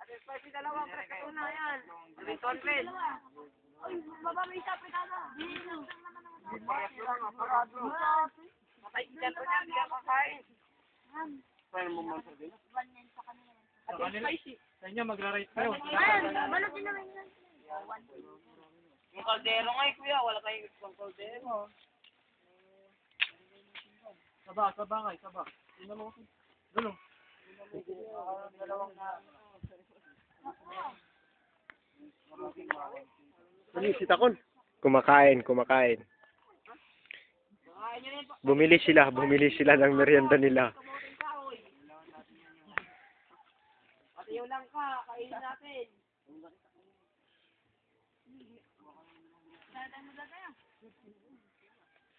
Ate spicy dalawa, press ka una yan. Riton red. Uy, baba may isa, pitada. Matay ka to niya, hindi ako kain. Paano mo man sa din? Ate spicy. Sa inyo, magra-rate kayo. Balot din naman yan. Yung kaldero nga kuya, wala tayong isang kaldero. Saba, ngay, saba. Gulong. Ano si Takon? Kumakain. Bumili sila ng merienda nila. Ate yung lang ka, kainin natin.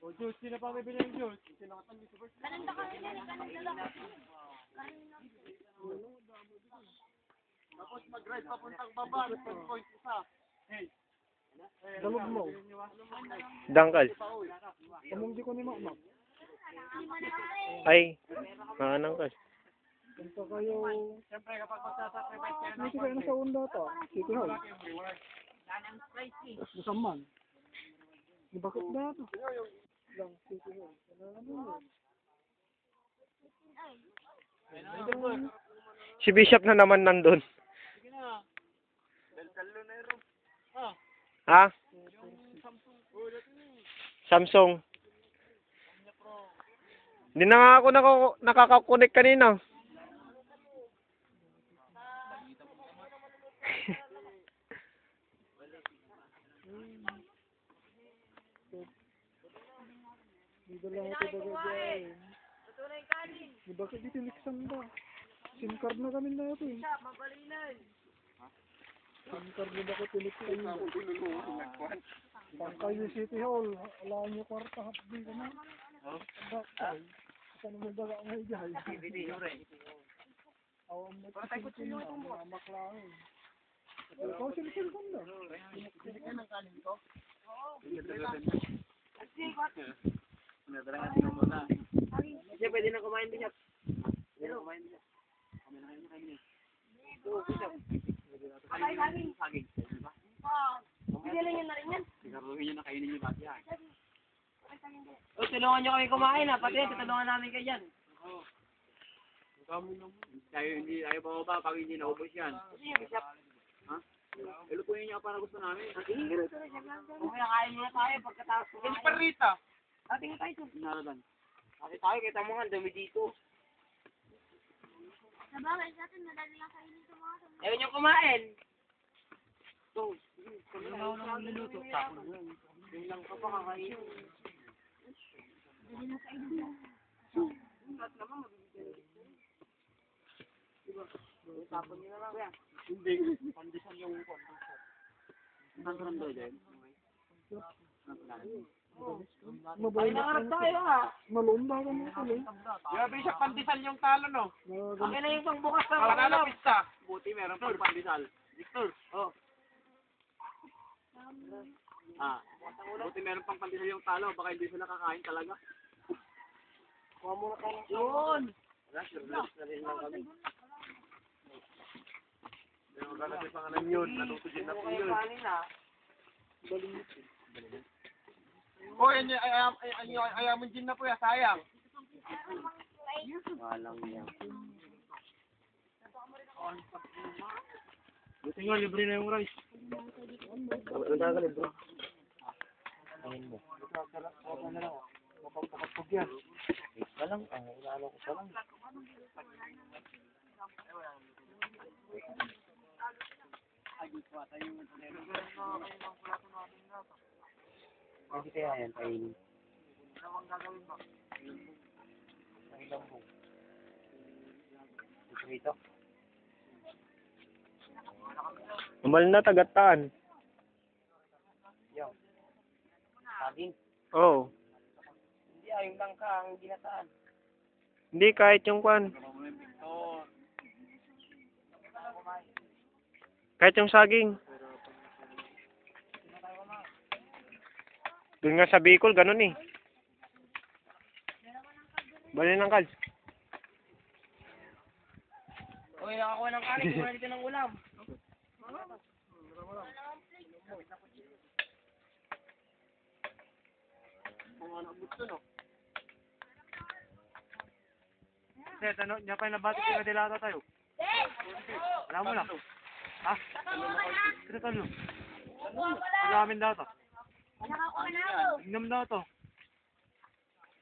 O, Diyos, sino pa may binayang Diyos? Sinakatan dito first. Kananda ka rin yan, kananda lang. Tapos mag-ride papuntang baba, 1 point isa. Hey. Dalog mo. Dangkal. Kamunggi ko ni Mama. Ay, maanangkal. Ganito kayo. Siyempre, kapag magsasacrifice kayo Dito kayo na sa unda to. City Hall. Lanang spicy. Musamman. Bakit ba ito? Lang City Hall. Si Bishop na naman nandun. Sige na. Del Calonero. Ha? Samsung. Hindi na nga ako nakakakunik kanina. Dito lang ito bagay. Ito na yung kanin. Bakit dito niksan ba? SIM card na kami na ito eh. Siya, mabalinan. SIM card na bakit tiniksan ba? Pangkay yung City Hall. Alaan niyo kwarta. Hapdi ka na. Bakit? Saan mo daga ang higay? Awang mo ito na. Mamaklaan. Ikaw silsil ko na. Sinigyan ng kanin ko? Oo. Kasi pwede na kumain din siya. Pwede na kumain din siya. Saging. Bigyan lang yun na rin yan. Sigaruhin nyo na kainin nyo lahat yan. O, tulungan nyo kami kumain ha. Pati tutulungan namin kayo dyan. Kayo hindi, ayaw pa pag hindi naubos yan. Kasi yung isa. Ha? Ilutuin nyo para gusto namin. Kaya kain muna tayo pagkatapos kumain. Perrita! Ating tayo ito. Naradan. Kasi tayo, kita mo nga, dumi dito. Sabagay sa atin, madali lang kainin ito mga sa Ayaw nyo kumain. Ito. Ano na ako nang niluto? Yung lang ka pa kakain. madali lang kainin. Lahat naman mabibigyan. Diba? Tapon nyo na lang. Kuya. Hindi. Pandesal yung pandesal. Ang ganda din. Ay, nangarap tayo ha. Malumba ka mo tuloy. Grabe siya, pandesal yung talo, no? Akin na yung pangbukas ng Panalo ulam. pista. Buti meron pang pandesal. Victor. Oh. Buti meron pang pandesal yung talo. Baka hindi sila kakain talaga. Kuha muna tayo ng yun. Yung maglalagay pa nga ng yun. Natutugin na po yun. Oh, ayaw mo gin na po ya, sayang. Walang yan. Buti nga, libre na yung rice. Ang tagal bro. Ayun mo. Mapagpapag yan. Walang, inaano ko pa lang. Hindi kaya yan, kainin. Ang ilang po. Dito. Umal na tagataan. Yo. Saging. Oo. Hindi, ayun lang ka ang ginataan. Hindi kahit yung kwan. Kahit yung saging. Doon nga sa Bicol, ganun eh. Bali ng kal. Uy, nakakuha ng kanin, kumuha dito ng ulam. Mga nakabot to, no? Kasi, ano, niya pa yung nabati ko na dilata tayo. Alam mo na. Ha? Kaya talo. Alamin data. Nakakuha na ako. Inom na ito.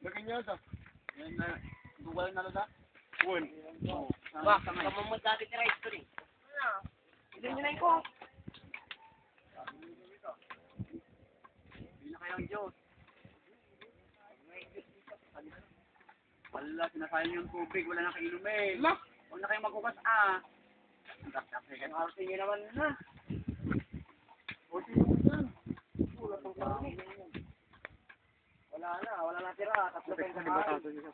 Lagyan niyo ito. Yan na. Dugal na lada. Uwan. Ba, kamamot dati ni Rice to rin. Hindi nyo na yung ko. Hindi na kayang Diyos. Wala, sinasayang yung tubig. Wala na kainumin. Huwag na kayong magkukas, ah. Ang tapos Ang arte nyo naman na. Wala na tira. Tatlo kayo sa kain.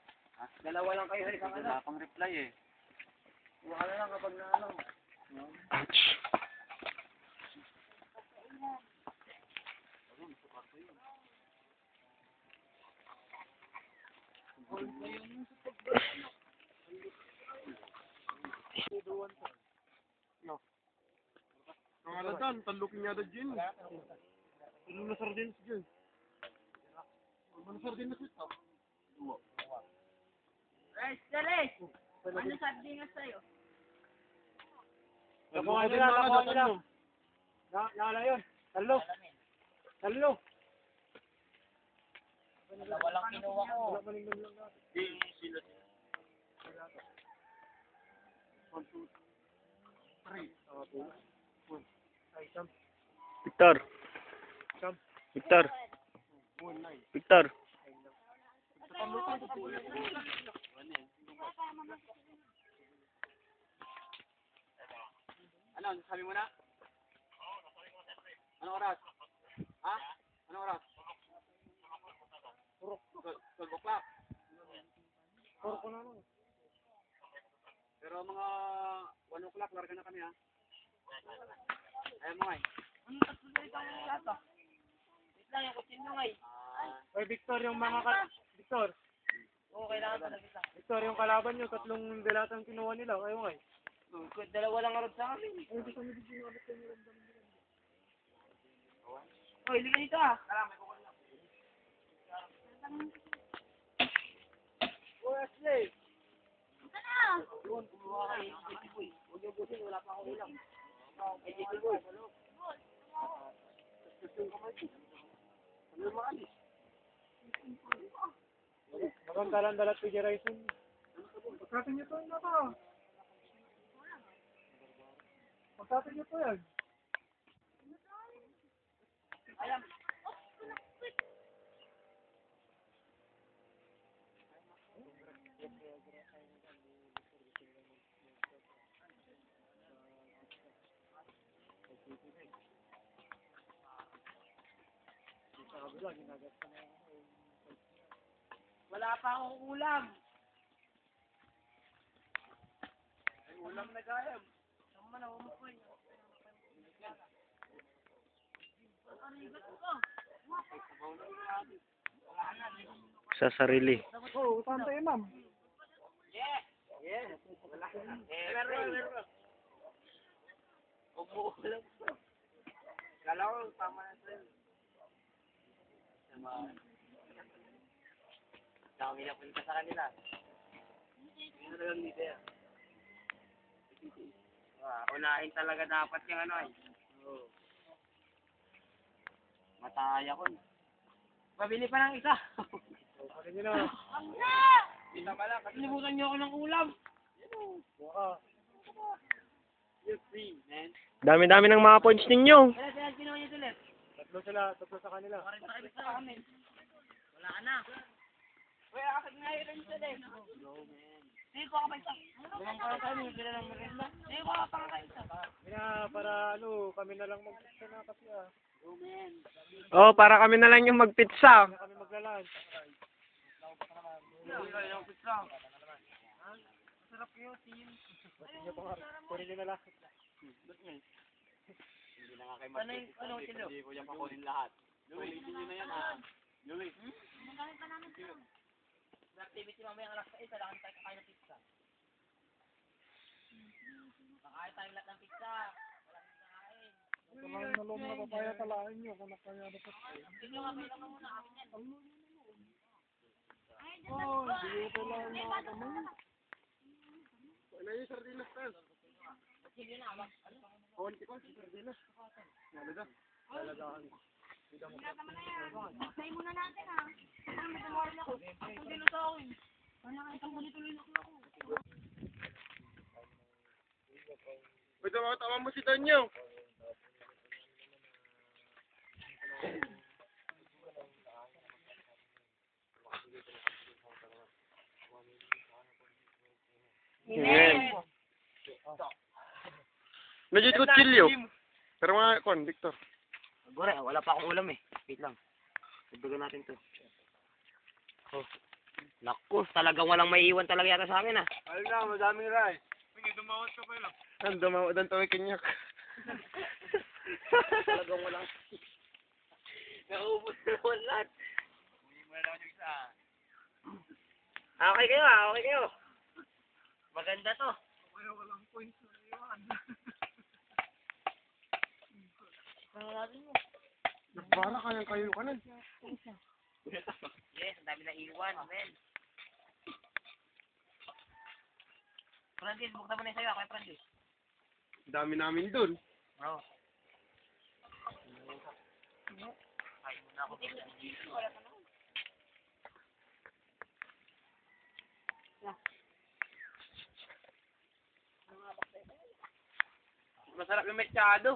Dalawa lang kayo sa isang ano. wala pang reply eh. Wala na lang kapag na ano. Ouch. Ang aladan, talukin niya na dyan. Ano na sardines dyan? Ano na sardines ito? Rice, Rice. Ano sabi nga sa'yo? Nakuha nila, nakuha nila. Nakala yun. Talo. Talo. Walang kinuha ko. Victor. Victor. Victor. Ano, sabi mo na? Anong oras? Ha? Anong oras? 12 o'clock. Pero mga 1 o'clock, larga na kami ha. Ayaw mo nga eh. Ano tatlo dito ang lata? Wait lang, yung kutsin nyo ngay. Oy, Victor, yung mga Victor. Oo, kailangan pa nagkita. Victor, yung kalaban nyo, tatlong dilatang kinuha nila. Kayo nga eh. Dalawa lang arod sa amin. Uy, liga dito ah. Ito na. Doon, kumuha kayo. Huwag yung busin, wala pa ako ulam. Ay, dito boy. Bakang dalan-dalat si Jerayson. Pagkatin nyo to yun ako. Pagkatin nyo to yan. Alam. Wala pa akong ulam. Ay, ulam na gayam. Tama na, umukoy. Sa sarili. Oo, saan tayo, ma'am? Yeah. Yeah. Meron. Umuulam. Kala ko, tama na sa'yo. Dami na punta sa kanila. Hindi na lang dito yan. Unahin talaga dapat yung ano ay. Mataya ko. Pabili pa ng isa. Pagkatin nyo na. Isa pa lang. Kalimutan niyo ako ng ulam. Buka. You free, man. Dami-dami ng mga points ninyo. Kaya sila kinuha niyo ulit. Tatlo sa kanila. Parin sa kayo sa amin. Wala ka na. Uy, akasag na yun sila eh. Hindi ko ka pa isa. Limang para tayo, hindi sila lang merinda. Hindi ko ka pa ka isa. Para ano, kami na lang mag-pizza na kasi ah. Oh, para kami na lang yung magpizza. Kami maglalaan. Hindi ko yung pizza. Sarap yun, team. Batin nyo pa nga. Kunin nyo na lang. Hindi na nga kayo mag-tip. Hindi ko yan pakunin lahat. Ulitin nyo na yan ha. Yuli. Magaling pa namin ito. Sa activity mamaya alas 6, kailangan tayo kakain ng pizza. tayo lahat ng pizza. Walang na loob na papaya talain nyo. Kung nakaya dapat. Tingnan nga, kailangan mo na akin yan. Oh, hindi ito lang mga kamay. Wala yung sardinas tayo. Sige na, wag. Kawanti ko, sardinas. Wala na. Lalagahan ko. Say muna natin ha. Ano may tomorrow na ako? Ang dilo sa akin. Ano ka, isang tuloy-tuloy na ako. Uy, tama mo si Danyo. Amen. Medyo kutsilyo. Pero mga kon, Victor. Gore, wala pa akong ulam eh. Wait lang. Dagdagan natin to. Oh. Naku, talagang walang maiiwan talaga yata sa akin ah. Ayun na, madaming rice. Ang dumawad ang tawag kanyak. Talagang walang... Naubos na naman lahat. Okay kayo ah, okay kayo. Maganda to. Nagbara kayang kayo ka na. Yes, ang dami na iwan, men. Francis, bukta mo na yung sayo. Ako yung Francis. Ang dami namin dun. Oo. Ay, muna ako. Masarap yung mechado.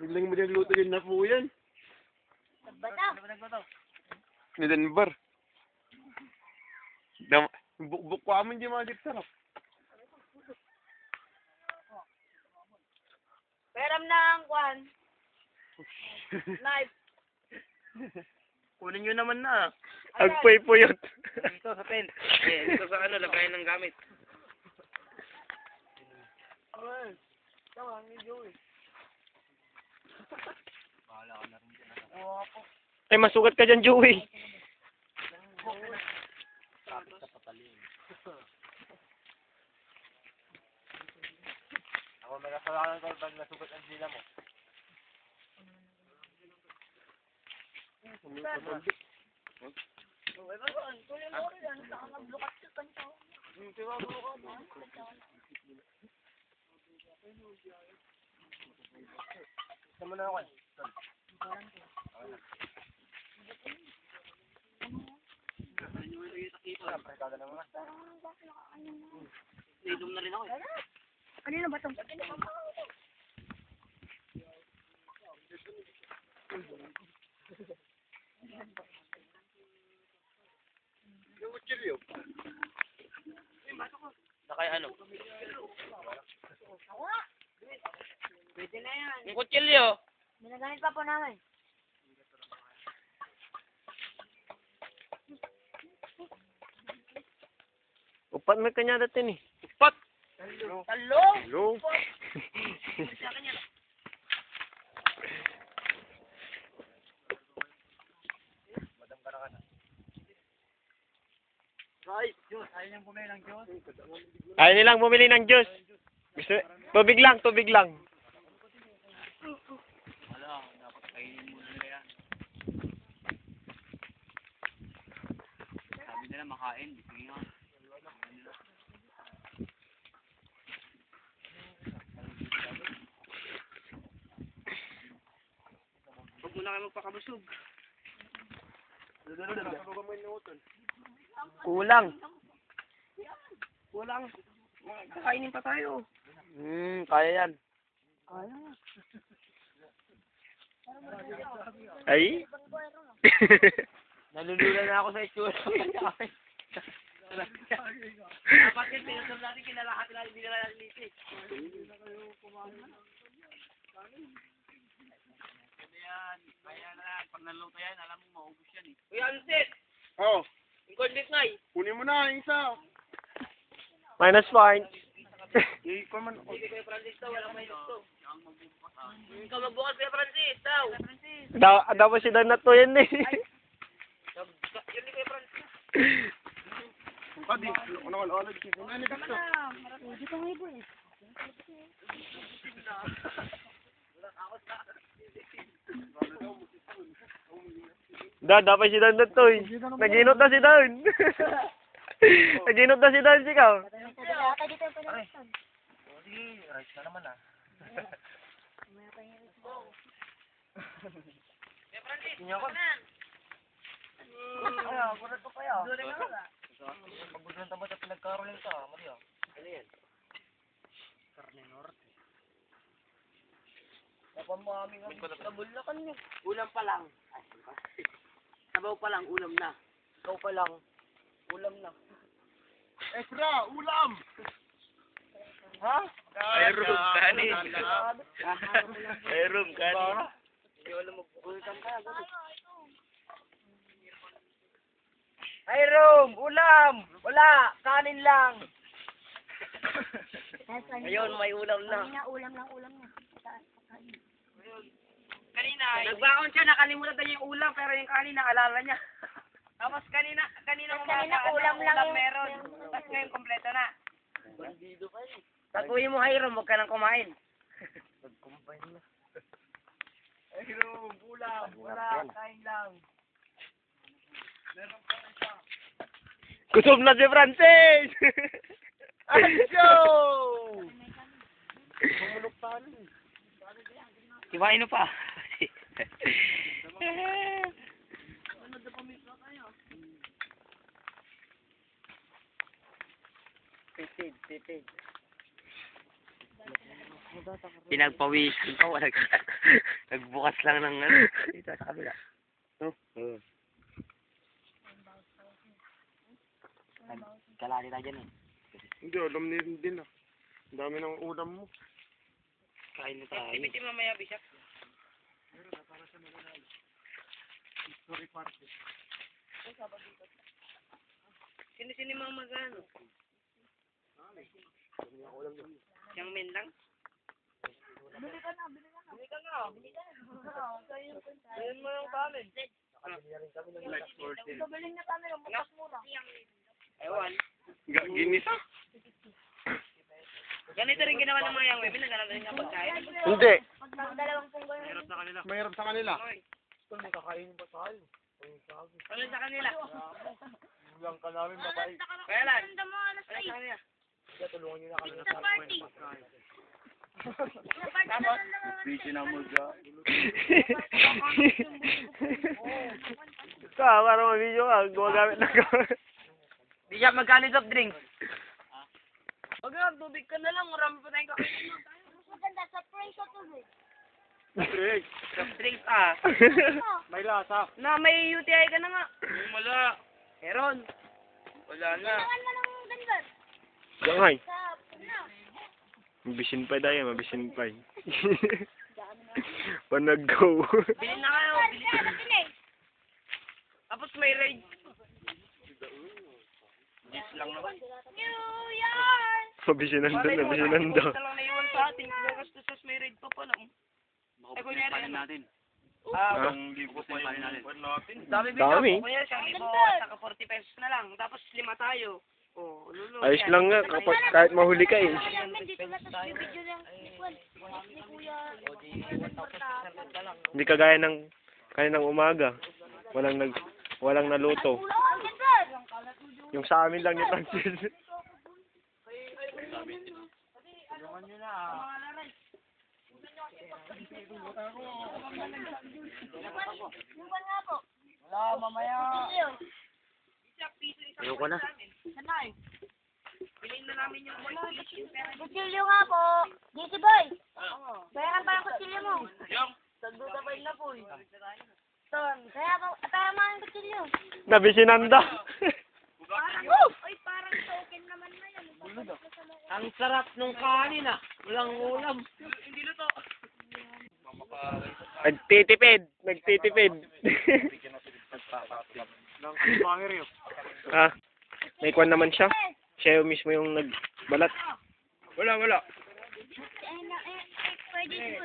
Biglang mo din luto din na po yan. Bata. Ni Denver. Bukbuk ko amin di mga sarap. Peram ng kwan. Knife. Kunin nyo naman na. Agpuypuyot. Dito sa tent. Eh, dito sa ano, lagayan ng gamit. Ay, masugat ka dyan, Joey. Ako may kasalanan ko pag nasugat ang sila mo. Gusto mo na ako. Nilom na rin ako eh. Kanino ba ito? Yung kutsilyo. Nakay ano? Pwede na yan. Yung kutsilyo. Binagamit pa po namin. Upat may kanya dati ni. Pot! Talo! Hello. Sa kanya. Rice, Diyos. Ayaw niyang bumili ng Diyos. Ayaw nilang bumili ng juice. Gusto, tubig lang, tubig lang. Wala, dapat kainin muna nila yan. Sabi nila makain, di sige nga. Huwag muna kayo magpakabusog. Kulang. Kulang. Kakainin pa tayo. Kaya yan. Ay? Nalulula na ako sa itsura. Dapat yun, pinasal natin, kinalahat natin, hindi na natin lisi. Kaya na, pag naluto yan, alam mo, maubos yan eh. Kuya, Anset! Oh, Yung corned beef ngay! kunin mo na yung isa. Minus point. Hindi ko man. Hindi Kuya Francis to, walang may gusto. Ikaw magbukas Kuya Francis, daw! Daw po si Dan na to yan eh. Yun ni Kuya Francis. Padi, ako naman ulit. Ano ni Dakto? Hindi ko ngayon eh. Dapat si Dan to eh. Naginot na si Dan. Naginot na si Dan, sikaw. Ata dito yung pinalitan. Ulam pa lang. Sabaw pa lang, ulam na. Ikaw pa lang, ulam na. Extra, ulam! Ha? Mayroon kanin. Mayroon kanin. Hindi wala magpupultan ka. Ay, Rom! Ulam! Wala! Kanin lang! Ayun, may ulam na. Ulam na. Kanina, nagbaon siya, nakalimutan niya yung ulam, pero yung kanin, naalala niya. Tapos kanina umaga, ulam lang yung- meron. Tapos ngayon, kompleto na. Taguhin mo, Hiram, huwag ka nang kumain. Hiram, ulam, kain lang. Kusog na si Francis! Ayo! Kibain mo pa. Tipid. Pinagpawisan ko, nagbukas lang ng ano, dito sa kabila. Kalali tayo dyan eh. Hindi, alam ni din ah. Ang dami ng ulam mo. Kain na tayo. Ibiti mamaya, Bishop. Sino mga magano? Siyang men lang? Bili ka na. Bilhin mo yung kanin. Bilhin na kami ng bukas mura. Ewan. Ginisa? Ganito rin ginawa ng mga young women, naghanap rin ng pagkain. Hindi. Dalawang punggoy. Mayroon sa kanila. Ano sa kanila? Ulang ka namin mabait. Kaya lang. Tanda mo, alas Ano sa kanila? Tulungan nyo na kami Sa party. Tapos, Para ma-video ka, gumagamit na ka. Bishop, magkano soft drinks? Wag na, tubig ka na lang. Marami pa tayong kakainin. Mas maganda sa price sa tubig. Soft drinks, ah. May lasa. Na, may UTI ka na nga. Wala. Meron. Wala na. Kailangan mo ng ganyan. Gangay. Sa, ano? Mabisin pa tayo, mabisin pa. Panag-go. Bilhin na kayo. Bilhin na. Tapos may raid. Yes lang naman. New York! Mabisinan doon, mabisinan doon. Ito lang naiwan sa atin. Bukas tusas may raid pa pala. Ay, kunyari ano? Ah? Dami bigyan. Dami. Kunyari, 1,000, saka 40 pesos na lang. Tapos 5 tayo. Oh, lulu. Ayos lang nga, kapag kahit mahuli ka eh. Dito na tapos bibidyo lang. Ni Kuya. Hindi kagaya ng kaninang umaga. Walang naluto. Ang ganda! Yung sa amin lang ni Francis. Yung ban nga po. Wala, mamaya. Ayoko na. Sanay. Bilhin na namin yung Kutsilyo nga po. Dito boy. Bayaran pa ang kutsilyo mo. Tagdutapay na po. Ton. Kaya mo ang kutsilyo. Nabisinan daw. Parang token naman na yan. Ang sarap nung kanin ah. Walang ulam. Hindi luto. Nagtitipid. Lang pangir yun. Ah, may kwan naman siya. Siya yung mismo yung nagbalat. Wala. Pwede ito.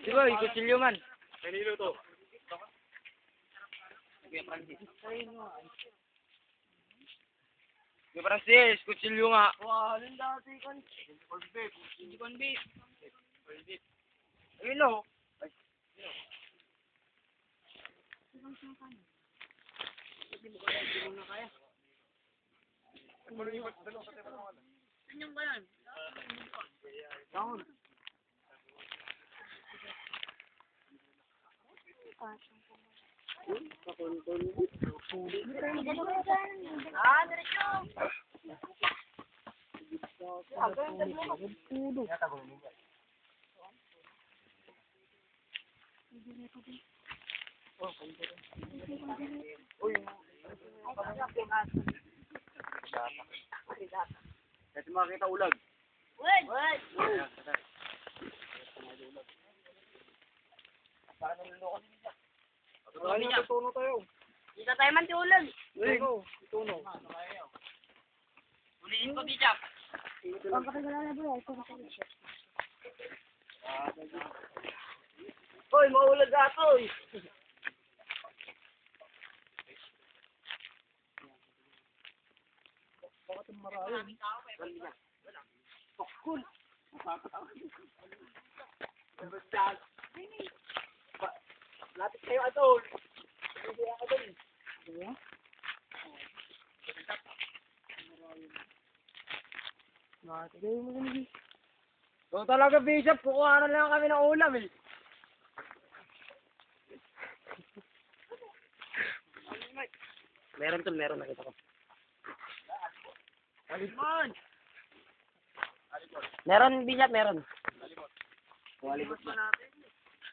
Di ba, kutsilyo man. Kanino to? Kuya Francis. Kuya Francis, kutsilyo nga. Wow, alin dati kan? Hindi kon beef. Ayun o. Anyong ba yan? Ah, diretso. Kasi makakita ulag. Wait. Tuno tayo. Dito tayo man tiulag. Tuno. Ulihin ko, Bijak. Hoy, maulag ka to. Lapit kayo atol. So talaga, Bishop, kukuha na lang kami ng ulam eh. Meron nakita ko. Meron, Bishop, meron. Walibot na.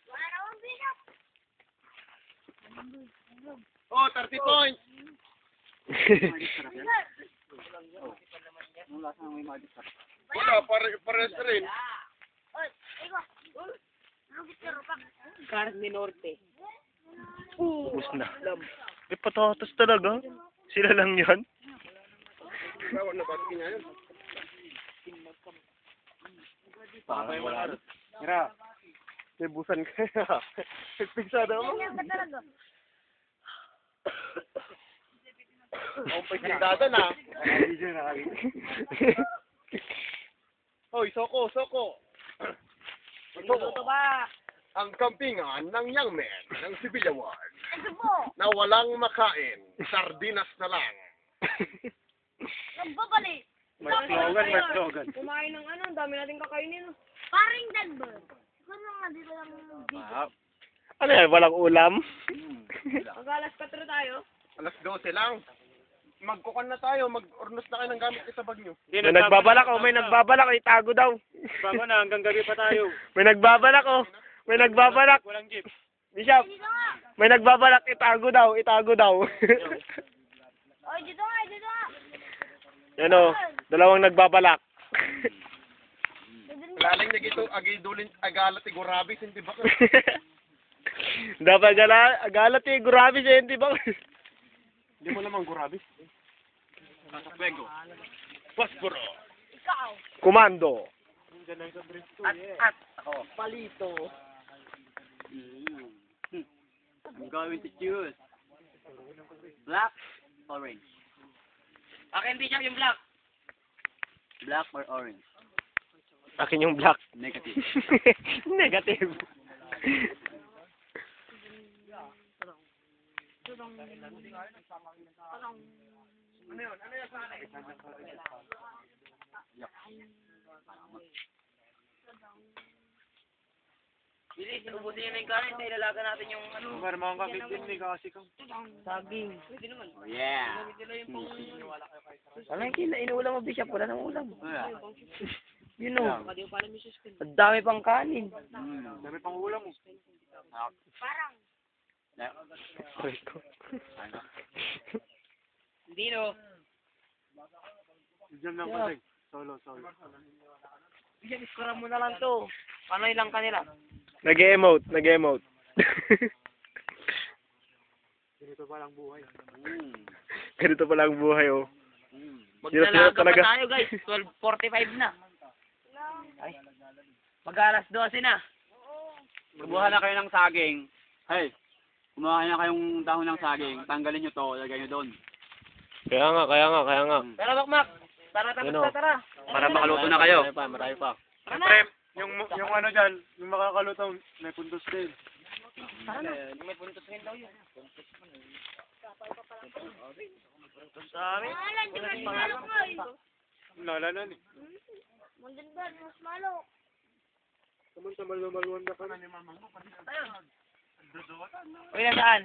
Wala naman bilang. Oh, 30 points! Wala, pares rin. Oy, ayko. Lugit ka rupak. Carne Norte. Ubus na. May patatas talaga. Sila lang yan. Wala na, bakit niya yun? Parang wala. Mira, may busan kaya. Pigsada mo. Ganyan ka talaga. Ang pigsada na. Hoy, Soko. Ito ba? Ang kampingan ng young men ng Sibilyawan Ito po. na walang makain, sardinas na lang. Nagbabalik. May slogan. Kumain ng ano, ang dami natin kakainin. Paring Denver. Siguro nga dito lang video. Ano yan? Walang ulam? Mag-alas 4 tayo. Alas 12 lang. Magkukan na tayo, mag-ornos na kayo ng gamit sa bag nyo. May nagbabalak oh. May nagbabalak. Itago daw. Bago na, hanggang gabi pa tayo. May nagbabalak oh. May nagbabalak. Walang jeep. Bishop, Dito nga. may nagbabalak. Itago daw. Oy, dito nga. Yan oh. Dalawang nagbabalak. Laling na gito, agalat igurabis, hindi ba? Dapat agalat eh. Gurabi siya. Hindi ba? Hindi mo naman gurabis. Kasapuego. Posporo. Ikaw. Komando. At ako. Palito. I'm going to choose black, orange. Akin, Bishop, yung black. Black or orange? Akin yung black. Negative. Negative. Bilis, ubusin nyo na yung kanin. Ilalaga natin yung ano. Marmang kami din, may kasi kang. Saging. Pwede naman. Oh, yeah. Ano yung inuulam mo, Bishop? Wala nang ulam. You know. Ang dami pang kanin. Dami pang ulam mo. Parang. Hindi no. Diyan lang kasi. Solo. Bishop, iskura mo na lang to. Paano ilang kanila? Nag-emote. Ganito pa lang buhay. Ganito pala ang buhay oh. Maglalaga pa talaga. tayo guys. 12:45 na. Ay. Mag-alas 12 na. Kubuha na kayo ng saging. Hey. Kumuha na kayong dahon ng saging, tanggalin nyo to, lagay nyo doon. Kaya nga. Tara, Makmak. Tara, Yun o. tara. Para makaluto na kayo. Marami pa. Siyempre, yung ano dyan, yung makakalutong, may puntos din. May puntos rin daw yun. Puntos sa amin. Alan, di ba malo ko eh. Lalanan eh. Maganda, mas malo. Saman sa malumaluan na kami. Uy, nasaan?